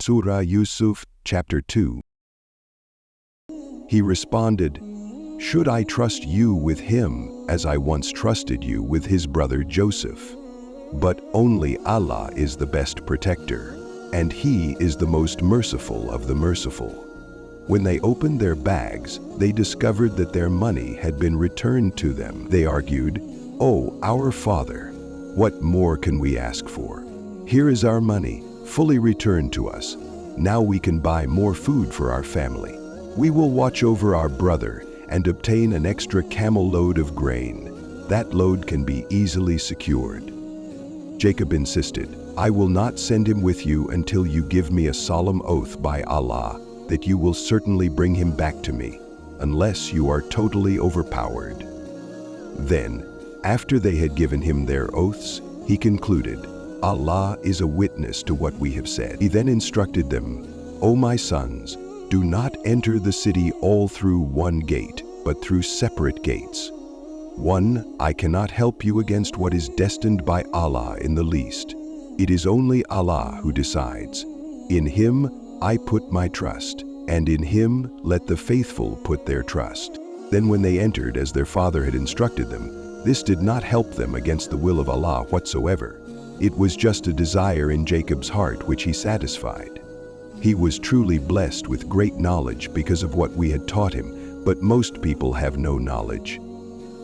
Surah Yusuf, chapter 2. He responded, "Should I trust you with him as I once trusted you with his brother Joseph? But only Allah is the best protector, and He is the most merciful of the merciful." When they opened their bags, they discovered that their money had been returned to them. They argued, "Oh, our father, what more can we ask for? Here is our money, fully returned to us. Now we can buy more food for our family. We will watch over our brother and obtain an extra camel load of grain. That load can be easily secured." Jacob insisted, "I will not send him with you until you give me a solemn oath by Allah that you will certainly bring him back to me, unless you are totally overpowered." Then, after they had given him their oaths, he concluded, "Allah is a witness to what we have said." He then instructed them, "O my sons, do not enter the city all through one gate, but through separate gates. One, I cannot help you against what is destined by Allah in the least. It is only Allah who decides. In Him I put my trust, and in Him let the faithful put their trust." Then when they entered as their father had instructed them, this did not help them against the will of Allah whatsoever. It was just a desire in Jacob's heart which he satisfied. He was truly blessed with great knowledge because of what we had taught him, but most people have no knowledge.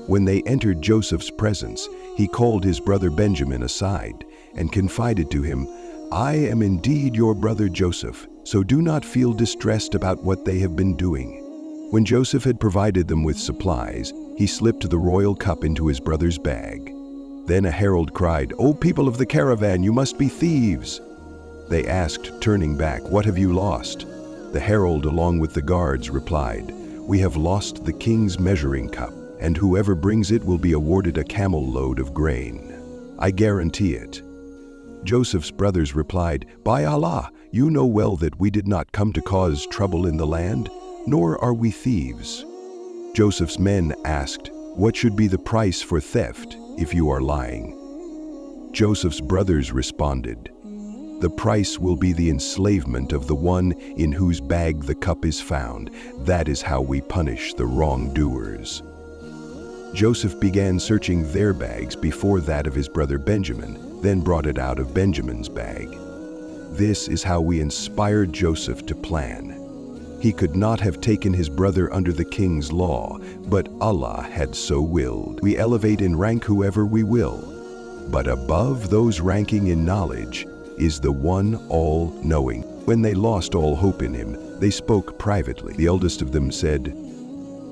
When they entered Joseph's presence, he called his brother Benjamin aside and confided to him, "I am indeed your brother Joseph, so do not feel distressed about what they have been doing." When Joseph had provided them with supplies, he slipped the royal cup into his brother's bag. Then a herald cried, "O people of the caravan, you must be thieves." They asked, turning back, "What have you lost?" The herald, along with the guards, replied, "We have lost the king's measuring cup, and whoever brings it will be awarded a camel load of grain. I guarantee it." Joseph's brothers replied, "By Allah, you know well that we did not come to cause trouble in the land, nor are we thieves." Joseph's men asked, "What should be the price for theft if you are lying?" Joseph's brothers responded, "The price will be the enslavement of the one in whose bag the cup is found. That is how we punish the wrongdoers." Joseph began searching their bags before that of his brother Benjamin, then brought it out of Benjamin's bag. This is how we inspired Joseph to plan. He could not have taken his brother under the king's law, but Allah had so willed. We elevate in rank whoever we will, but above those ranking in knowledge is the one all-knowing. When they lost all hope in him, they spoke privately. The eldest of them said,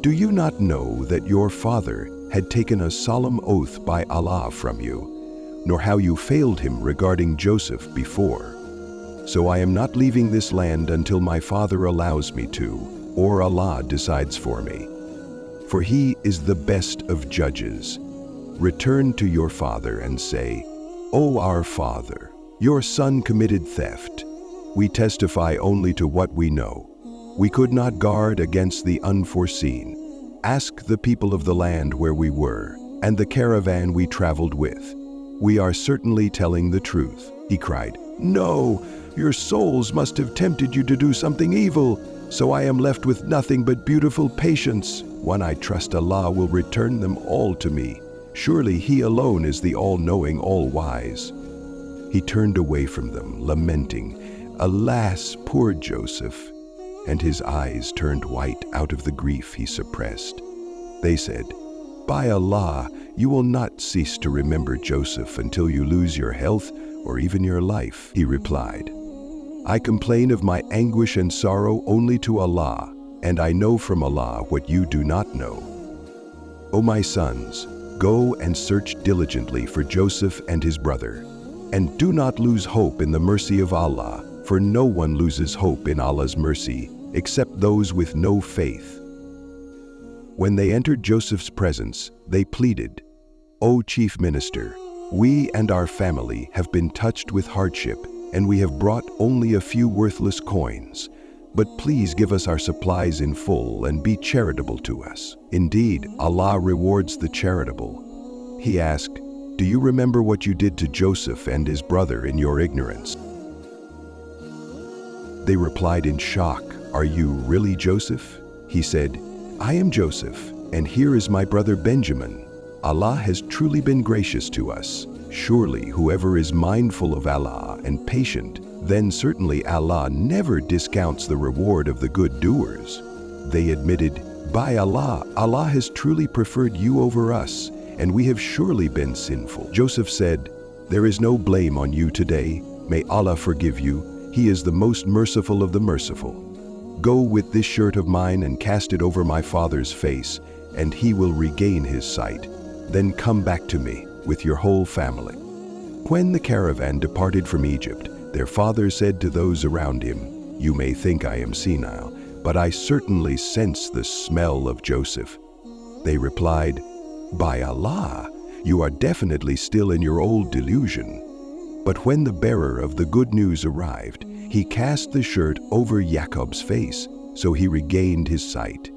"Do you not know that your father had taken a solemn oath by Allah from you, nor how you failed him regarding Joseph before? So I am not leaving this land until my father allows me to, or Allah decides for me. For He is the best of judges. Return to your father and say, 'O our father, your son committed theft. We testify only to what we know. We could not guard against the unforeseen. Ask the people of the land where we were, and the caravan we traveled with. We are certainly telling the truth.'" He cried, "No! Your souls must have tempted you to do something evil, so I am left with nothing but beautiful patience. When I trust Allah will return them all to me. Surely He alone is the all-knowing, all-wise." He turned away from them, lamenting, "Alas, poor Joseph," and his eyes turned white out of the grief he suppressed. They said, "By Allah, you will not cease to remember Joseph until you lose your health or even your life." He replied, "I complain of my anguish and sorrow only to Allah, and I know from Allah what you do not know. O my sons, go and search diligently for Joseph and his brother, and do not lose hope in the mercy of Allah, for no one loses hope in Allah's mercy except those with no faith." When they entered Joseph's presence, they pleaded, "O chief minister, we and our family have been touched with hardship, and we have brought only a few worthless coins. But please give us our supplies in full and be charitable to us. Indeed, Allah rewards the charitable." He asked, "Do you remember what you did to Joseph and his brother in your ignorance?" They replied in shock, "Are you really Joseph?" He said, "I am Joseph, and here is my brother Benjamin. Allah has truly been gracious to us. Surely whoever is mindful of Allah and patient, then certainly Allah never discounts the reward of the good doers." They admitted, "By Allah, Allah has truly preferred you over us, and we have surely been sinful." Joseph said, "There is no blame on you today. May Allah forgive you. He is the most merciful of the merciful. Go with this shirt of mine and cast it over my father's face, and he will regain his sight. Then come back to me with your whole family." When the caravan departed from Egypt, their father said to those around him, "You may think I am senile, but I certainly sense the smell of Joseph." They replied, "By Allah, you are definitely still in your old delusion." But when the bearer of the good news arrived, he cast the shirt over Jacob's face, so he regained his sight.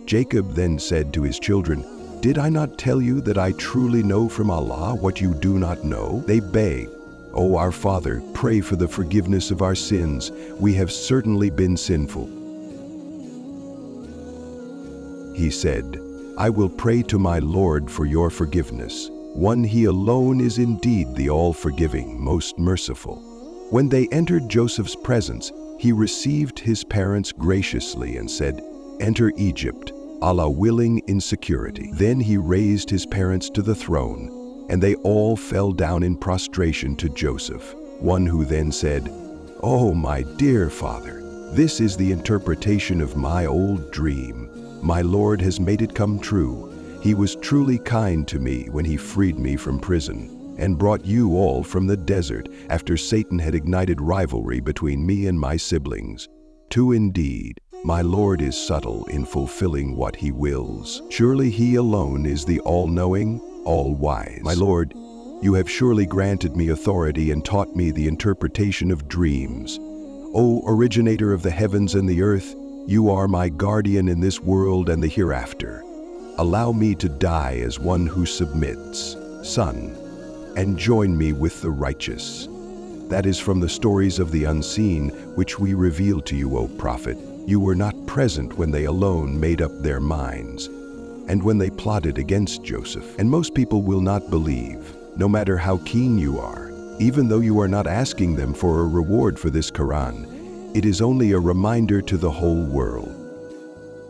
Jacob then said to his children, "Did I not tell you that I truly know from Allah what you do not know?" They begged, "O our Father, pray for the forgiveness of our sins. We have certainly been sinful." He said, "I will pray to my Lord for your forgiveness. One He alone is indeed the all-forgiving, most merciful." When they entered Joseph's presence, he received his parents graciously and said, "Enter Egypt, Allah willing, in security." Then he raised his parents to the throne, and they all fell down in prostration to Joseph. One who then said, "Oh, my dear father, this is the interpretation of my old dream. My Lord has made it come true. He was truly kind to me when he freed me from prison and brought you all from the desert after Satan had ignited rivalry between me and my siblings. Too indeed, my Lord is subtle in fulfilling what he wills. Surely he alone is the all-knowing, all-wise. My Lord, you have surely granted me authority and taught me the interpretation of dreams. O originator of the heavens and the earth, you are my guardian in this world and the hereafter. Allow me to die as one who submits, Son, and join me with the righteous." That is from the stories of the unseen, which we reveal to you, O Prophet. You were not present when they alone made up their minds, and when they plotted against Joseph. And most people will not believe, no matter how keen you are. Even though you are not asking them for a reward for this Quran, it is only a reminder to the whole world.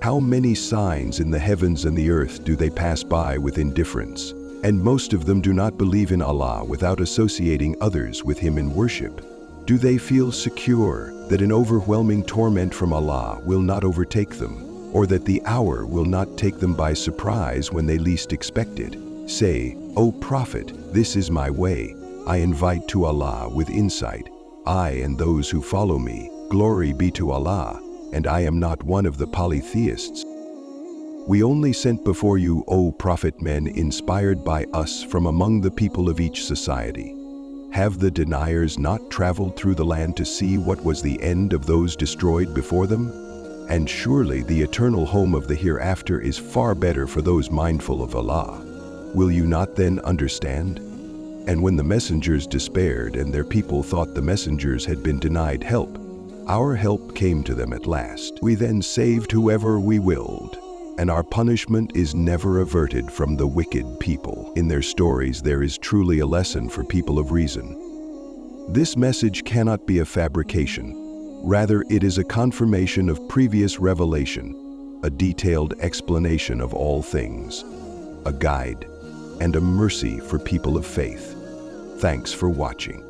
How many signs in the heavens and the earth do they pass by with indifference? And most of them do not believe in Allah without associating others with Him in worship. Do they feel secure that an overwhelming torment from Allah will not overtake them, or that the hour will not take them by surprise when they least expect it? Say, "O Prophet, this is my way. I invite to Allah with insight. I and those who follow me, glory be to Allah, and I am not one of the polytheists. We only sent before you, O Prophet, men inspired by us from among the people of each society. Have the deniers not traveled through the land to see what was the end of those destroyed before them? And surely the eternal home of the hereafter is far better for those mindful of Allah. Will you not then understand?" And when the messengers despaired and their people thought the messengers had been denied help, our help came to them at last. We then saved whoever we willed, and our punishment is never averted from the wicked people. In their stories there is truly a lesson for people of reason. This message cannot be a fabrication. Rather, it is a confirmation of previous revelation, a detailed explanation of all things, a guide, and a mercy for people of faith. Thanks for watching.